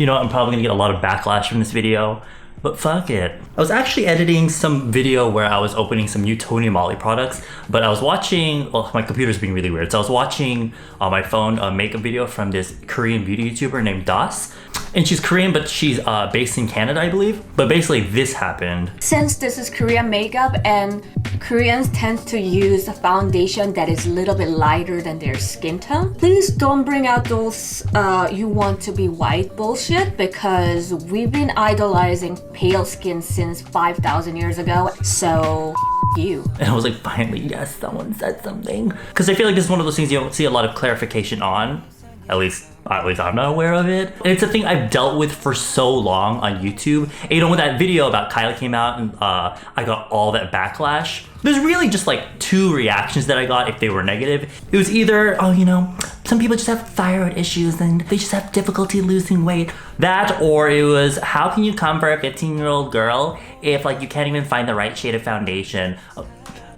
You know, I'm probably gonna get a lot of backlash from this video, but fuck it. I was actually editing some video where I was opening some new Tony Moly products, but I was watching, well, my computer's being really weird, so I was watching on my phone a makeup video from this Korean beauty YouTuber named Das. And she's Korean, but she's based in Canada, I believe. But basically this happened. Since this is Korean makeup and Koreans tend to use a foundation that is a little bit lighter than their skin tone, please don't bring out those you want to be white bullshit, because we've been idolizing pale skin since 5,000 years ago, so you. And I was like, finally, yes, someone said something. Because I feel like this is one of those things you don't see a lot of clarification on. At least I'm not aware of it. And it's a thing I've dealt with for so long on YouTube. And, you know, when that video about Kylie came out and I got all that backlash, there's really just like two reactions that I got if they were negative. It was either, oh, you know, some people just have thyroid issues and they just have difficulty losing weight. That, or it was, how can you come for a 15-year-old girl if like you can't even find the right shade of foundation?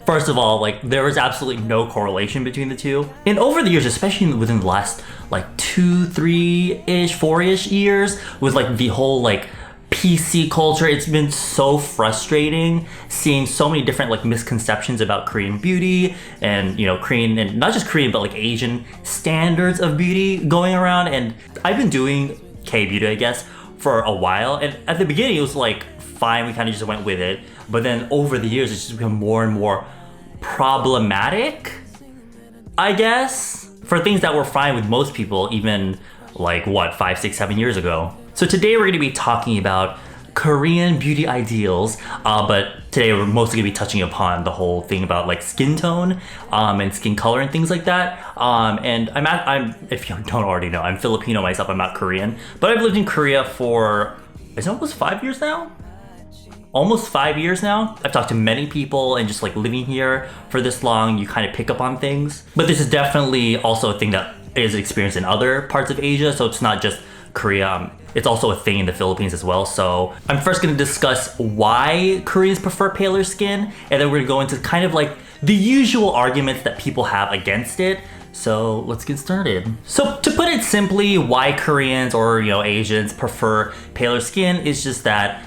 First of all, like, there was absolutely no correlation between the two. And over the years, especially within the last like 2, 3-ish, 4-ish years, with like the whole like PC culture, it's been so frustrating seeing so many different like misconceptions about Korean beauty and, you know, Korean, and not just Korean, but like Asian standards of beauty going around. And I've been doing K-beauty, I guess, for a while. And at the beginning, it was like, fine, we kind of just went with it. But then over the years, it's just become more and more problematic, I guess, for things that were fine with most people, even like what, 5, 6, 7 years ago. So today we're gonna be talking about Korean beauty ideals, but today we're mostly gonna be touching upon the whole thing about like skin tone and skin color and things like that. And I'm, if you don't already know, I'm Filipino myself, I'm not Korean, but I've lived in Korea for, it's almost 5 years now? Almost 5 years now. I've talked to many people, and just like living here for this long, you kind of pick up on things. But this is definitely also a thing that is experienced in other parts of Asia, so it's not just Korea. It's also a thing in the Philippines as well. So I'm first gonna discuss why Koreans prefer paler skin, and then we're gonna go into kind of like the usual arguments that people have against it. So let's get started. So to put it simply, why Koreans or, you know, Asians prefer paler skin is just that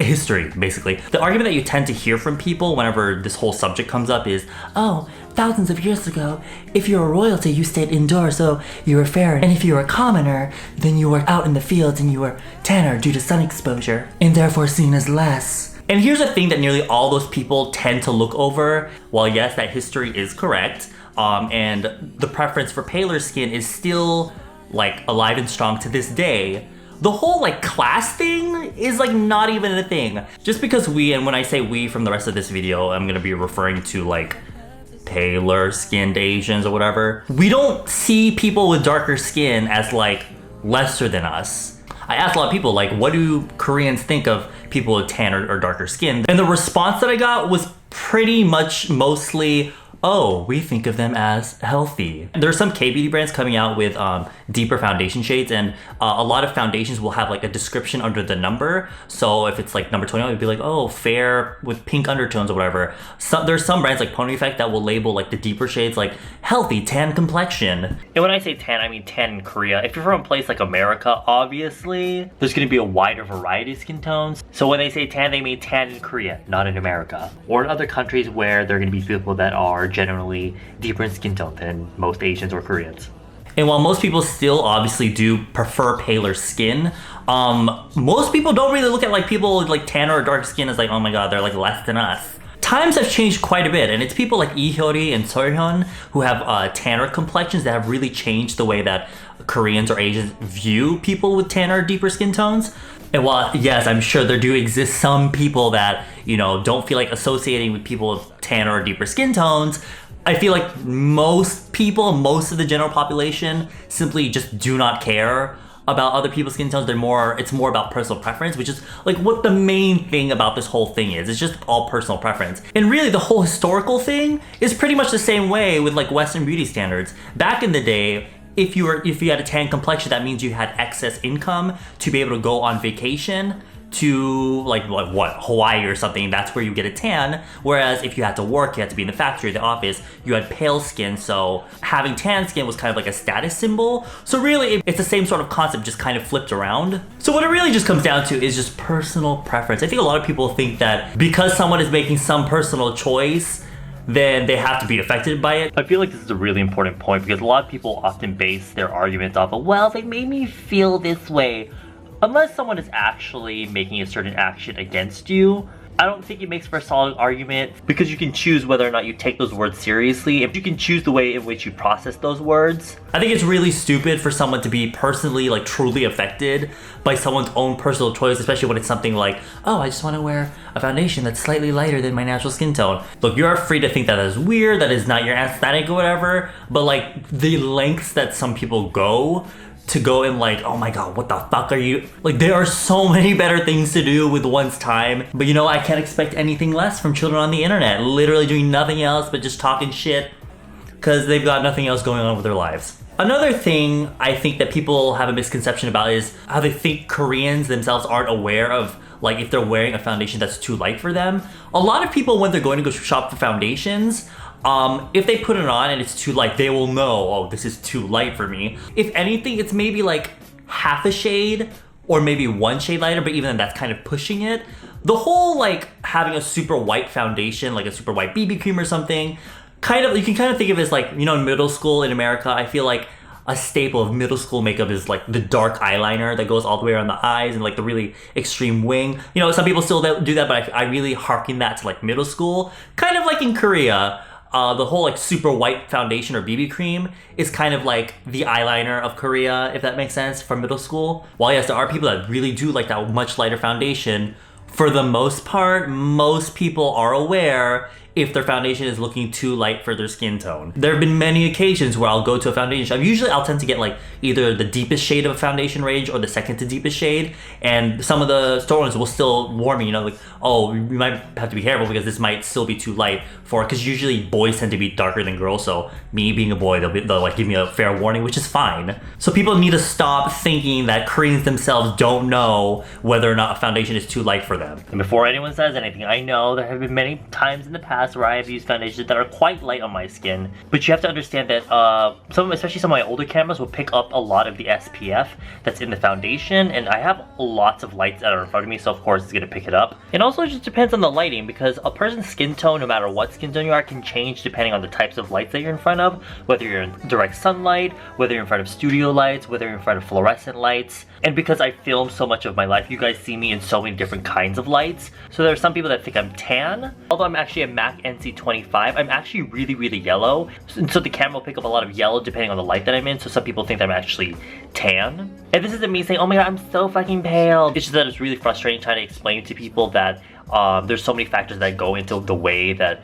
history, basically. The argument that you tend to hear from people whenever this whole subject comes up is, oh, thousands of years ago, if you were royalty, you stayed indoors, so you were fair. And if you were a commoner, then you were out in the fields and you were tanner due to sun exposure, and therefore seen as less. And here's the thing that nearly all those people tend to look over. While yes, that history is correct, and the preference for paler skin is still like alive and strong to this day, the whole like class thing is like not even a thing. Just because we, and when I say we from the rest of this video, I'm gonna be referring to like paler skinned Asians or whatever. We don't see people with darker skin as like lesser than us. I asked a lot of people, like, what do Koreans think of people with tan or darker skin? And the response that I got was pretty much mostly, oh, we think of them as healthy. There are some K-beauty brands coming out with deeper foundation shades, and a lot of foundations will have like a description under the number. So if it's like number 21, it'd be like, oh, fair with pink undertones or whatever. There's some brands like Pony Effect that will label like the deeper shades like healthy tan complexion. And when I say tan, I mean tan in Korea. If you're from a place like America, obviously, there's gonna be a wider variety of skin tones. So when they say tan, they mean tan in Korea, not in America. Or in other countries where there are gonna be people that are generally deeper in skin tone than most Asians or Koreans. And while most people still obviously do prefer paler skin, most people don't really look at like people with like tanner or dark skin as like, oh my god, they're like less than us. Times have changed quite a bit, and it's people like Lee and Seohyun who have tanner complexions that have really changed the way that Koreans or Asians view people with tanner or deeper skin tones. And while, yes, I'm sure there do exist some people that, you know, don't feel like associating with people with tanner or deeper skin tones, I feel like most people, most of the general population simply just do not care about other people's skin tones. It's more about personal preference, which is like what the main thing about this whole thing is. It's just all personal preference. And really the whole historical thing is pretty much the same way with like Western beauty standards. Back in the day, if you had a tan complexion, that means you had excess income to be able to go on vacation to like what, Hawaii or something, that's where you get a tan. Whereas if you had to work, you had to be in the factory, the office, you had pale skin, so having tan skin was kind of like a status symbol. So really, it's the same sort of concept, just kind of flipped around. So what it really just comes down to is just personal preference. I think a lot of people think that because someone is making some personal choice, then they have to be affected by it. I feel like this is a really important point because a lot of people often base their arguments off of, well, they made me feel this way. Unless someone is actually making a certain action against you, I don't think it makes for a solid argument, because you can choose whether or not you take those words seriously, if you can choose the way in which you process those words. I think it's really stupid for someone to be personally, like, truly affected by someone's own personal choice, especially when it's something like, oh, I just want to wear a foundation that's slightly lighter than my natural skin tone. Look, you're free to think that is weird, that is not your aesthetic or whatever, but like the lengths that some people go to go and like, oh my god, what the fuck are you? Like, there are so many better things to do with one's time. But you know, I can't expect anything less from children on the internet, literally doing nothing else but just talking shit because they've got nothing else going on with their lives. Another thing I think that people have a misconception about is how they think Koreans themselves aren't aware of, like, if they're wearing a foundation that's too light for them. A lot of people, when they're going to go shop for foundations, if they put it on and it's too light, they will know, oh, this is too light for me. If anything, it's maybe like half a shade or maybe one shade lighter, but even then that's kind of pushing it. The whole like having a super white foundation, like a super white BB cream or something, you can kind of think of it as like, you know, in middle school in America, I feel like a staple of middle school makeup is like the dark eyeliner that goes all the way around the eyes and like the really extreme wing. You know, some people still do that, but I really harken that to like middle school. Kind of like in Korea. The whole like super white foundation or BB cream is kind of like the eyeliner of Korea, if that makes sense, from middle school. While yes, there are people that really do like that much lighter foundation, for the most part, most people are aware if their foundation is looking too light for their skin tone. There have been many occasions where I'll go to a foundation shop. Usually I'll tend to get like either the deepest shade of a foundation range or the second to deepest shade. And some of the store owners will still warn me, you know, like, oh, you might have to be careful because this might still be too light because usually boys tend to be darker than girls. So me being a boy, they'll like give me a fair warning, which is fine. So people need to stop thinking that Koreans themselves don't know whether or not a foundation is too light for them. And before anyone says anything, I know there have been many times in the past where I have used foundations that are quite light on my skin, but you have to understand that especially some of my older cameras will pick up a lot of the SPF that's in the foundation, and I have lots of lights that are in front of me, so of course it's gonna pick it up. And also it just depends on the lighting, because a person's skin tone, no matter what skin tone you are, can change depending on the types of lights that you're in front of, whether you're in direct sunlight, whether you're in front of studio lights, whether you're in front of fluorescent lights. And because I film so much of my life, you guys see me in so many different kinds of lights. So there are some people that think I'm tan. Although I'm actually a MAC NC25, I'm actually really, really yellow. And so the camera will pick up a lot of yellow depending on the light that I'm in. So some people think that I'm actually tan. And this isn't me saying, oh my god, I'm so fucking pale. It's just that it's really frustrating trying to explain to people that there's so many factors that go into the way that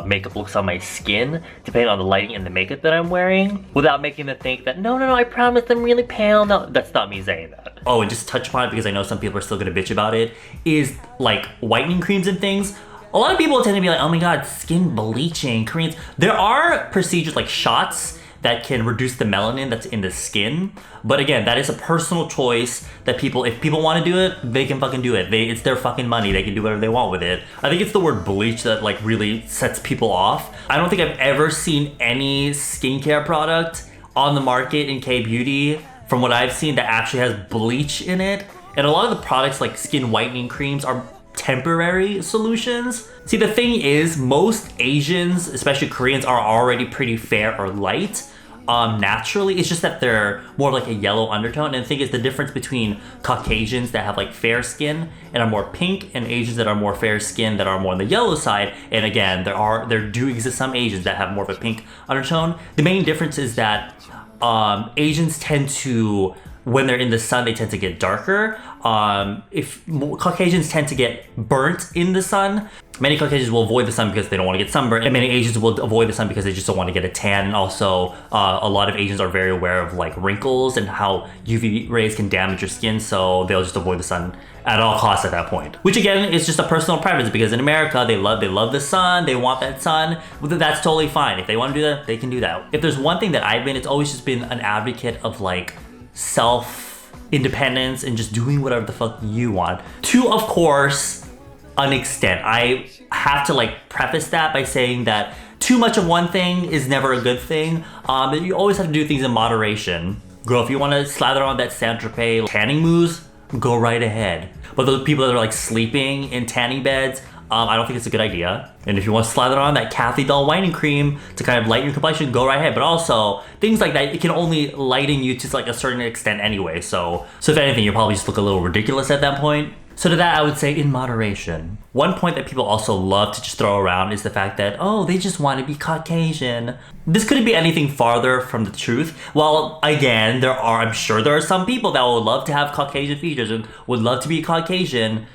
makeup looks on my skin, depending on the lighting and the makeup that I'm wearing, without making them think that, no, I promise I'm really pale. No, that's not me saying that. Oh, and just touch upon it because I know some people are still gonna bitch about it, is like whitening creams and things. A lot of people tend to be like, oh my god, skin bleaching, Koreans. There are procedures like shots that can reduce the melanin that's in the skin. But again, that is a personal choice that if people want to do it, they can fucking do it. It's their fucking money. They can do whatever they want with it. I think it's the word bleach that like really sets people off. I don't think I've ever seen any skincare product on the market in K-beauty, from what I've seen, that actually has bleach in it. And a lot of the products like skin whitening creams are temporary solutions. See, the thing is, most Asians, especially Koreans, are already pretty fair or light naturally. It's just that they're more like a yellow undertone. And the thing is, the difference between Caucasians that have like fair skin and are more pink, and Asians that are more fair skin that are more on the yellow side. And again, there do exist some Asians that have more of a pink undertone. The main difference is that Asians tend to, when they're in the sun, they tend to get darker. Caucasians tend to get burnt in the sun. Many Caucasians will avoid the sun because they don't want to get sunburned, and many Asians will avoid the sun because they just don't want to get a tan. And also, a lot of Asians are very aware of like wrinkles and how UV rays can damage your skin, so they'll just avoid the sun at all costs at that point. Which again is just a personal preference, because in America they love the sun, they want that sun. That's totally fine. If they want to do that, they can do that. If there's one thing that I've been, it's always just been an advocate of like self independence and just doing whatever the fuck you want. To, of course, an extent. I have to like preface that by saying that too much of one thing is never a good thing. You always have to do things in moderation. Girl, if you want to slather on that Saint Tropez tanning mousse, go right ahead. But those people that are like sleeping in tanning beds, I don't think it's a good idea. And if you want to slather on that Kathy Doll whitening cream to kind of lighten your complexion, go right ahead. But also, things like that, it can only lighten you to like a certain extent anyway. So if anything, you'll probably just look a little ridiculous at that point. So to that, I would say in moderation. One point that people also love to just throw around is the fact that, oh, they just want to be Caucasian. This couldn't be anything farther from the truth. Well, again, I'm sure there are some people that would love to have Caucasian features and would love to be Caucasian.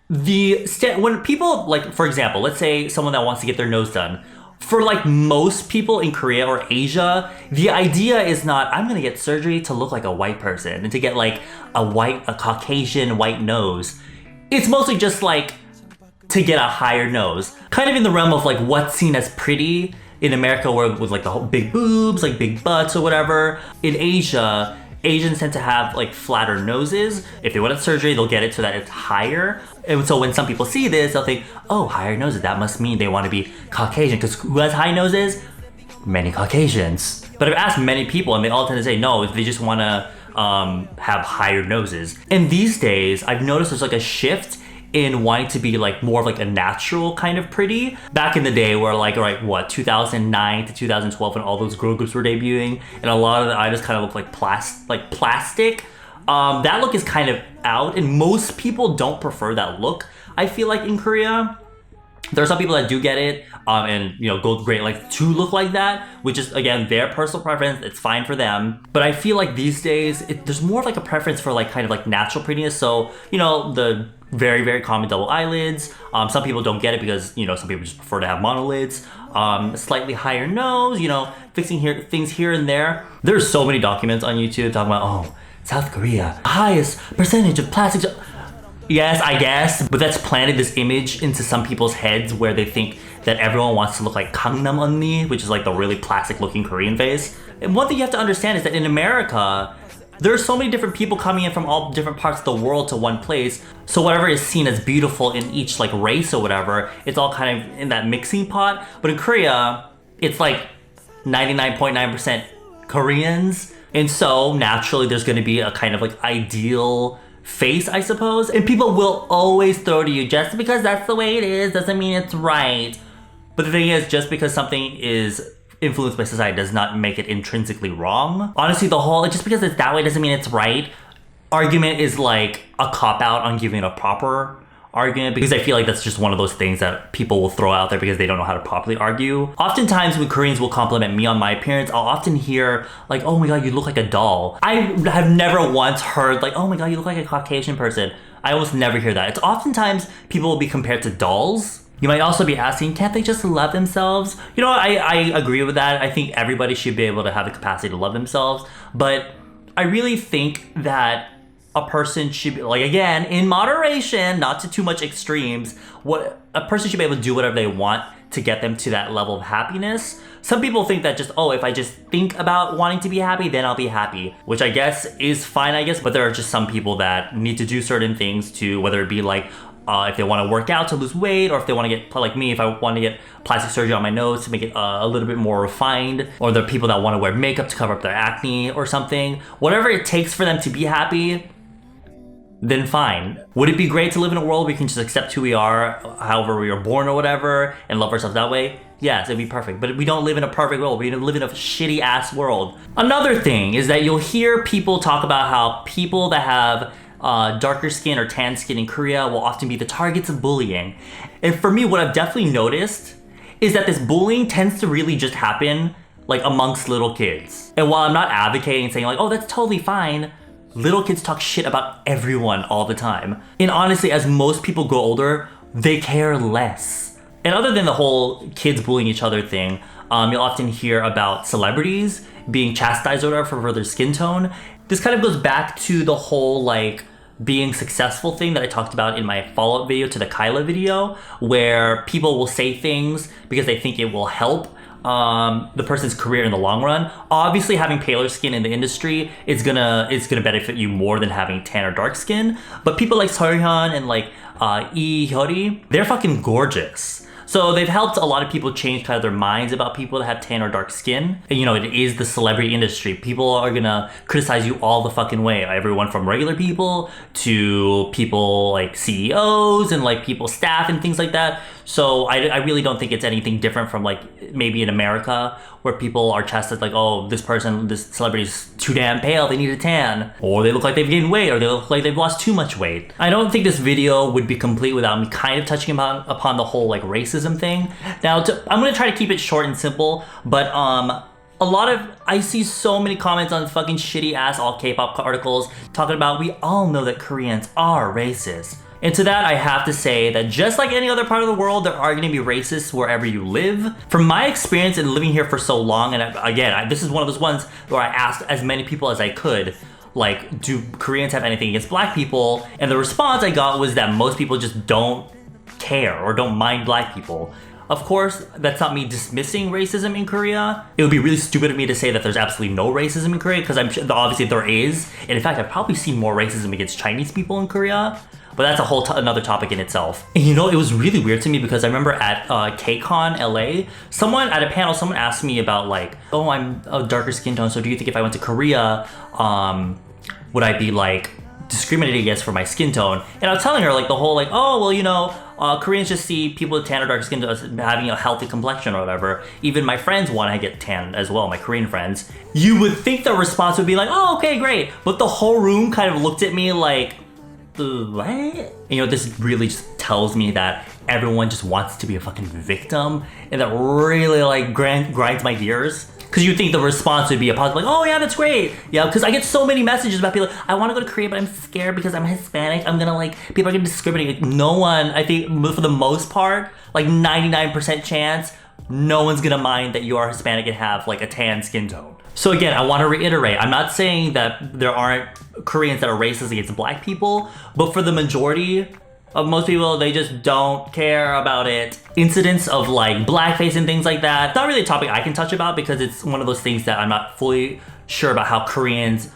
When people, like, for example, let's say someone that wants to get their nose done. For like most people in Korea or Asia, the idea is not, I'm gonna get surgery to look like a white person and to get like a Caucasian white nose. It's mostly just like to get a higher nose. Kind of in the realm of like what's seen as pretty in America, where with like the whole big boobs, like big butts or whatever. In Asia, Asians tend to have like flatter noses. If they want surgery, they'll get it so that it's higher. And so when some people see this, they'll think, oh, higher noses, that must mean they want to be Caucasian. Because who has high noses? Many Caucasians. But I've asked many people and they all tend to say no, they just want to have higher noses. And these days, I've noticed there's like a shift in wanting to be like more of like a natural kind of pretty. Back in the day where like, 2009 to 2012 when all those girl groups were debuting and a lot of the items kind of look like plastic. That look is kind of out and most people don't prefer that look. I feel like in Korea, there are some people that do get it and go great like to look like that, which is again their personal preference. It's fine for them. But I feel like these days there's more of like a preference for like kind of like natural prettiness. So the very, very common double eyelids. Some people don't get it because, some people just prefer to have monolids. Slightly higher nose, fixing things here and there. There's so many documents on YouTube talking about, South Korea, highest percentage of plastic. Yes, I guess, but that's planted this image into some people's heads where they think that everyone wants to look like Gangnam Unni, which is like the really plastic looking Korean face. And one thing you have to understand is that in America, there are so many different people coming in from all different parts of the world to one place. So whatever is seen as beautiful in each like race or whatever, it's all kind of in that mixing pot. But in Korea, it's like 99.9% Koreans. And so naturally there's going to be a kind of like ideal face, I suppose. And people will always throw to you, just because that's the way it is doesn't mean it's right. But the thing is, just because something is influenced by society does not make it intrinsically wrong. Honestly, the whole just because it's that way doesn't mean it's right argument is like a cop-out on giving a proper argument, because I feel like that's just one of those things that people will throw out there because they don't know how to properly argue. Oftentimes when Koreans will compliment me on my appearance, I'll often hear like, oh my god, you look like a doll. I have never once heard like, oh my god, you look like a Caucasian person. I almost never hear that. It's oftentimes people will be compared to dolls. You might also be asking, can't they just love themselves? I agree with that. I think everybody should be able to have the capacity to love themselves. But I really think that a person should be, like, again, in moderation, not to too much extremes, what a person should be able to do whatever they want to get them to that level of happiness. Some people think that just, if I just think about wanting to be happy, then I'll be happy, which I guess is fine, but there are just some people that need to do certain things to, whether it be like, if they want to work out to lose weight, or if they want to get, like me, if I want to get plastic surgery on my nose to make it a little bit more refined, or there are people that want to wear makeup to cover up their acne or something. Whatever it takes for them to be happy, then fine. Would it be great to live in a world where we can just accept who we are, however we were born or whatever, and love ourselves that way? Yes, it'd be perfect. But we don't live in a perfect world. We live in a shitty ass world. Another thing is that you'll hear people talk about how people that have darker skin or tan skin in Korea will often be the targets of bullying. And for me, what I've definitely noticed is that this bullying tends to really just happen like amongst little kids. And while I'm not advocating saying like, that's totally fine, little kids talk shit about everyone all the time. And honestly, as most people grow older, they care less. And other than the whole kids bullying each other thing, you'll often hear about celebrities being chastised or whatever for their skin tone. This kind of goes back to the whole like being successful thing that I talked about in my follow-up video to the Kyla video, where people will say things because they think it will help the person's career in the long run. Obviously, having paler skin in the industry is gonna benefit you more than having tan or dark skin. But people like Seohyun and like Lee Hyori, they're fucking gorgeous. So they've helped a lot of people change kind of their minds about people that have tan or dark skin. And you know, it is the celebrity industry. People are gonna criticize you all the fucking way. Everyone from regular people to people like CEOs and like people staff and things like that. So I really don't think it's anything different from like maybe in America where people are chastised like, oh, this celebrity is too damn pale, they need a tan. Or they look like they've gained weight, or they look like they've lost too much weight. I don't think this video would be complete without me kind of touching upon the whole like racism thing. Now, I'm gonna try to keep it short and simple, but I see so many comments on fucking shitty ass all K-pop articles talking about we all know that Koreans are racist. And to that, I have to say that just like any other part of the world, there are going to be racists wherever you live. From my experience in living here for so long, and this is one of those ones where I asked as many people as I could, like, do Koreans have anything against black people? And the response I got was that most people just don't care or don't mind black people. Of course, that's not me dismissing racism in Korea. It would be really stupid of me to say that there's absolutely no racism in Korea, because I'm sure obviously there is. And in fact, I've probably seen more racism against Chinese people in Korea. But that's a whole another topic in itself. And you know, it was really weird to me because I remember at KCON LA, at a panel, someone asked me about like, oh, I'm a darker skin tone, so do you think if I went to Korea, would I be like discriminated against for my skin tone? And I was telling her like the whole like, oh, well, you know, Koreans just see people with tan or dark skin as having a healthy complexion or whatever. Even my friends want to get tan as well, my Korean friends. You would think the response would be like, oh, okay, great. But the whole room kind of looked at me like, what? You know, this really just tells me that everyone just wants to be a fucking victim, and that really like grinds my gears. Because you think the response would be a positive, like, oh yeah, that's great. Yeah, because I get so many messages about people, I want to go to Korea, but I'm scared because I'm Hispanic. I'm gonna like, people are gonna discriminate. Like, no one, I think for the most part, like 99% chance, no one's gonna mind that you are Hispanic and have like a tan skin tone. So again, I want to reiterate, I'm not saying that there aren't Koreans that are racist against black people, but for the majority of most people, they just don't care about it. Incidents of like blackface and things like that, not really a topic I can touch about because it's one of those things that I'm not fully sure about how Koreans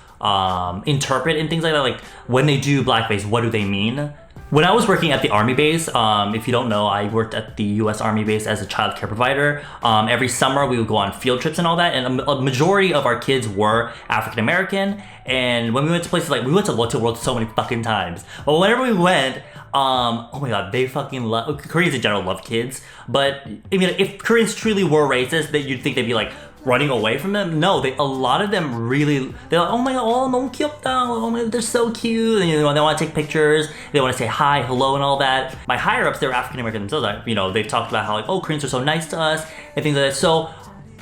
interpret and things like that. Like when they do blackface, what do they mean? When I was working at the Army base, if you don't know, I worked at the US Army base as a child care provider. Every summer we would go on field trips and all that, and a majority of our kids were African American. And when we went to places like, we went to Lotte World so many fucking times, but whenever we went, oh my god, they fucking love, Koreans in general love kids, but I mean, if Koreans truly were racist, that you'd think they'd be like, running away from them? No, a lot of them really, they're like, oh my god, oh, 너무 귀엽다, oh my god, they're so cute, and you know, they want to take pictures, they want to say hi, hello, and all that. My higher ups, they're African American themselves, you know, they've talked about how like, oh, Koreans are so nice to us, and things like that. So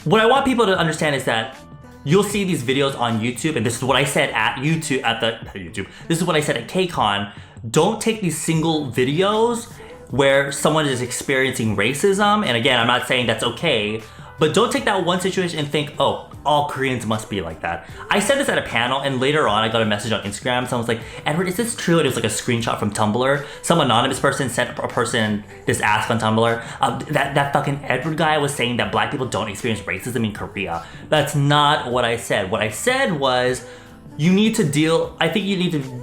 what I want people to understand is that you'll see these videos on YouTube, and this is what I said at YouTube, this is what I said at KCON. Don't take these single videos where someone is experiencing racism, and again, I'm not saying that's okay, but don't take that one situation and think, oh, all Koreans must be like that. I said this at a panel, and later on I got a message on Instagram. Someone was like, Edward, is this true? And it was like a screenshot from Tumblr. Some anonymous person sent a person this ask on Tumblr. That fucking Edward guy was saying that black people don't experience racism in Korea. That's not what I said. What I said was, I think you need to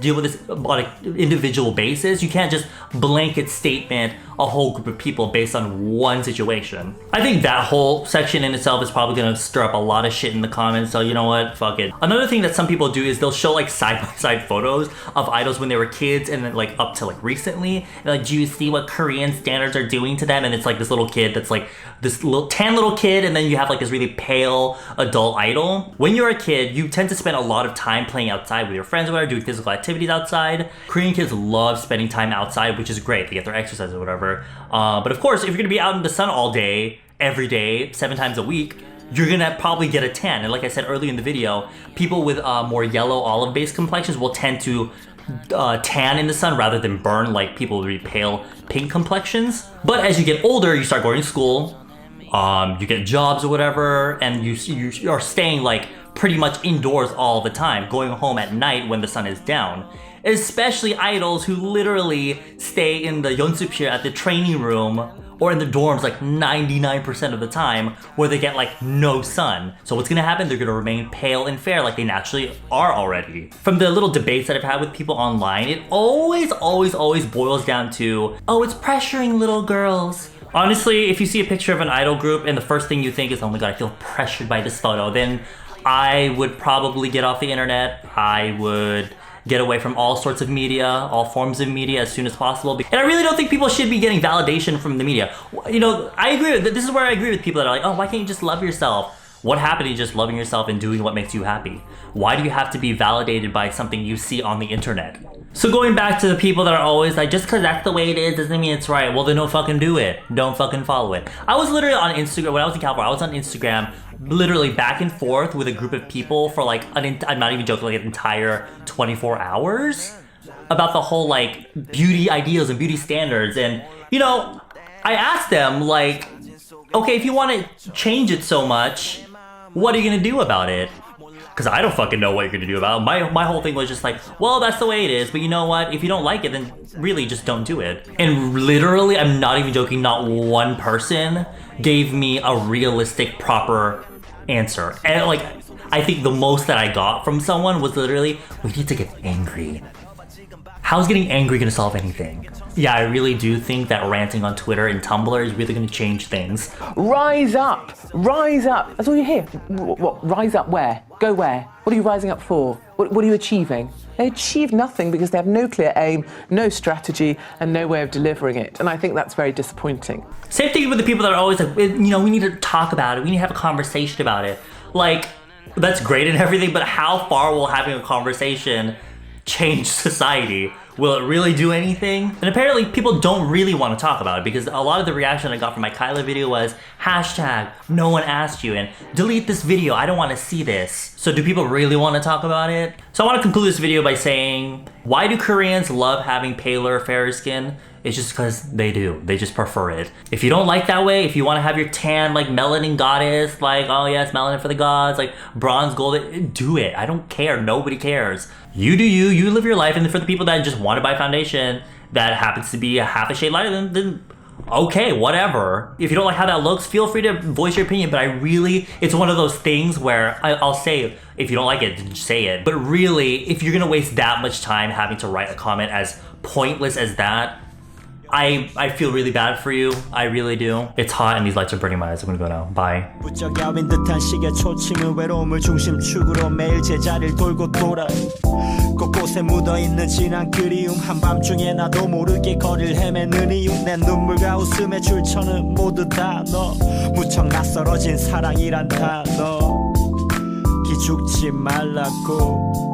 deal with this on an individual basis. You can't just blanket statement a whole group of people based on one situation. I think that whole section in itself is probably gonna stir up a lot of shit in the comments, so you know what, fuck it. Another thing that some people do is they'll show like side-by-side photos of idols when they were kids and then like up to like recently. And like, do you see what Korean standards are doing to them? And it's like this little kid that's like this little tan little kid, and then you have like this really pale adult idol. When you're a kid, you tend to spend a lot of time playing outside with your friends or whatever, doing physical activities outside. Korean kids love spending time outside, which is great. They get their exercise or whatever. But of course, if you're gonna be out in the sun all day, every day, 7 times a week, you're gonna probably get a tan. And like I said earlier in the video, people with more yellow olive-based complexions will tend to tan in the sun rather than burn like people with really pale pink complexions. But as you get older, you start going to school, you get jobs or whatever, and you are staying like pretty much indoors all the time, going home at night when the sun is down. especially idols who literally stay in the 연습실 at the training room or in the dorms like 99% of the time where they get like no sun. So what's gonna happen? They're gonna remain pale and fair like they naturally are already. From the little debates that I've had with people online, it always boils down to, oh, it's pressuring little girls. Honestly, if you see a picture of an idol group and the first thing you think is, oh my god, I feel pressured by this photo, then I would probably get off the internet. I would get away from all sorts of media, all forms of media as soon as possible. And I really don't think people should be getting validation from the media. You know, I agree with, this is where I agree with people that are like, oh, why can't you just love yourself? What happened to just loving yourself and doing what makes you happy? Why do you have to be validated by something you see on the internet? So going back to the people that are always like, just because that's the way it is doesn't mean it's right. Well, then don't fucking do it. Don't fucking follow it. I was literally on Instagram, when I was in California, I was on Instagram literally back and forth with a group of people for like, I'm not even joking, like an entire 24 hours about the whole like beauty ideals and beauty standards. And, you know, I asked them like, okay, if you want to change it so much, what are you going to do about it? Because I don't fucking know what you're going to do about it. My whole thing was just like, well, that's the way it is. But you know what? If you don't like it, then really just don't do it. And literally, I'm not even joking, not one person gave me a realistic, proper answer. And like, I think the most that I got from someone was literally, we need to get angry. How's getting angry going to solve anything? Yeah, I really do think that ranting on Twitter and Tumblr is really going to change things. Rise up! Rise up! That's all you hear. What? Rise up where? Go where? What are you rising up for? What are you achieving? They achieve nothing because they have no clear aim, no strategy, and no way of delivering it. And I think that's very disappointing. Same thing with the people that are always like, you know, we need to talk about it. We need to have a conversation about it. Like, that's great and everything, but how far will having a conversation change society? Will it really do anything? And apparently people don't really want to talk about it, because a lot of the reaction I got from my Kyla video was hashtag no one asked you and delete this video, I don't want to see this. So do people really want to talk about it? So I want to conclude this video by saying, why do Koreans love having paler, fairer skin? It's just because they do. They just prefer it. If you don't like that way, if you want to have your tan like melanin goddess, like, oh yes, melanin for the gods, like bronze, gold, do it. I don't care. Nobody cares. You do you. You live your life. And for the people that just want to buy foundation that happens to be a half a shade lighter, then okay, whatever. If you don't like how that looks, feel free to voice your opinion. But I really, it's one of those things where I'll say, if you don't like it, then say it. But really, if you're going to waste that much time having to write a comment as pointless as that, I feel really bad for you. I really do. It's hot and these lights are burning my eyes. I'm gonna go now. Bye. 부쩍 야윈 듯한 시계 초침은 외로움을 중심축으로 매일 제자리를 돌고 돌아 곳곳에 묻어있는 진한 그리움 한밤중에 나도 모르게 거리를 헤매는 이유 내 눈물과 웃음의 출처는 모두 다 너 무척 낯설어진 사랑이란 단어 기죽지 말라고